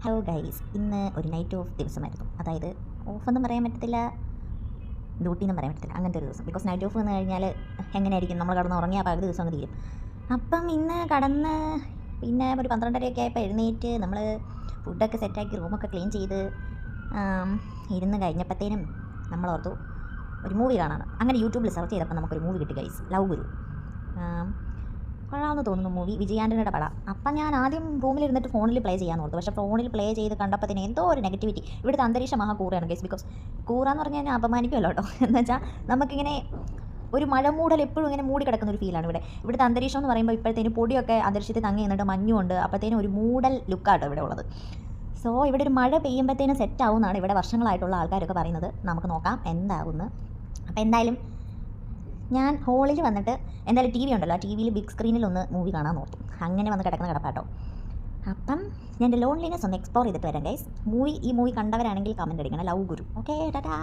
Hello guys, ഇന്ന് ഒരു knight of ദിവസമായിരുന്നു. അതായത് ഓഫൊന്നും പറയാൻ പറ്റത്തില്ല, ഡ്യൂട്ടിന്നും പറയാൻ പറ്റത്തില്ല, അങ്ങനത്തെ ഒരു ദിവസം. ബിക്കോസ് നൈറ്റ് ഓഫ് വന്നു കഴിഞ്ഞാൽ എങ്ങനെയായിരിക്കും, നമ്മൾ കടന്ന് ഉറങ്ങിയാൽ പകുതി ദിവസം അങ്ങ് തീരും. അപ്പം ഇന്ന് കടന്ന് പിന്നെ ഒരു 12:30 ആയപ്പോൾ എഴുന്നേറ്റ് നമ്മൾ ഫുഡൊക്കെ സെറ്റാക്കി റൂമൊക്കെ ക്ലീൻ ചെയ്ത് ഇരുന്ന് കഴിഞ്ഞപ്പോഴത്തേനും നമ്മൾ ഓർത്തു ഒരു മൂവി കാണാണ്. അങ്ങനെ യൂട്യൂബിൽ സെർച്ച് ചെയ്തപ്പോൾ നമുക്കൊരു മൂവി കിട്ടി ഗൈസ്, ലവ് ഗുരു. കൊള്ളാമെന്ന് തോന്നുന്നു മൂവി, വിജയാൻ്റണിയുടെ പടം. അപ്പം ഞാൻ ആദ്യം റൂമിലിരുന്നിട്ട് ഫോണിൽ പ്ലേ ചെയ്യാൻ ഓർത്തു. പക്ഷേ ഫോണിൽ പ്ലേ ചെയ്ത് കണ്ടപ്പോഴത്തേന് എന്തോ ഒരു നെഗറ്റിവിറ്റി. ഇവിടുത്തെ അന്തരീക്ഷം മഹാ കൂറയാണ് ഗൈസ്. ബിക്കോസ് കൂറാന്ന് പറഞ്ഞു കഴിഞ്ഞാൽ അപമാനിക്കുമല്ലോ കേട്ടോ. എന്ന് വെച്ചാൽ നമുക്കിങ്ങനെ ഒരു മഴമൂടൽ എപ്പോഴും ഇങ്ങനെ മൂടി കിടക്കുന്ന ഒരു ഫീലാണ് ഇവിടുത്തെ അന്തരീക്ഷം എന്ന് പറയുമ്പോൾ. ഇപ്പോഴത്തേന് പൊടിയൊക്കെ അന്തരീക്ഷത്തിൽ തങ്ങി നിന്നിട്ട് മഞ്ഞുണ്ട്. അപ്പോഴത്തേനും ഒരു മൂടൽ ലുക്കാട്ടോ ഇവിടെ ഉള്ളത്. സോ ഇവിടെ ഒരു മഴ പെയ്യുമ്പോഴത്തേനും സെറ്റ് ആവുമെന്നാണ് ഇവിടെ വർഷങ്ങളായിട്ടുള്ള ആൾക്കാരൊക്കെ പറയുന്നത്. നമുക്ക് നോക്കാം എന്താവുമെന്ന്. അപ്പോൾ എന്തായാലും ഞാൻ ഹോളിൽ വന്നിട്ട് എന്തായാലും ടി വി ഉണ്ടല്ലോ, ആ ടി വിയിൽ ബിഗ് സ്ക്രീനിൽ ഒന്ന് മൂവി കാണാൻ നോക്കും. അങ്ങനെ വന്ന് കിടക്കുന്ന കിടപ്പാട്ടോ. അപ്പം ഞാൻ എൻ്റെ ലോൺലിനെസ് ഒന്ന് എക്സ്പ്ലോർ ചെയ്തിട്ട് വരാം ഗൈസ്. ഈ മൂവി കണ്ടവരാണെങ്കിൽ കമൻറ്റ് അടിക്കണം, ലവ് ഗുരു. ഓക്കെ, ടാറ്റാ.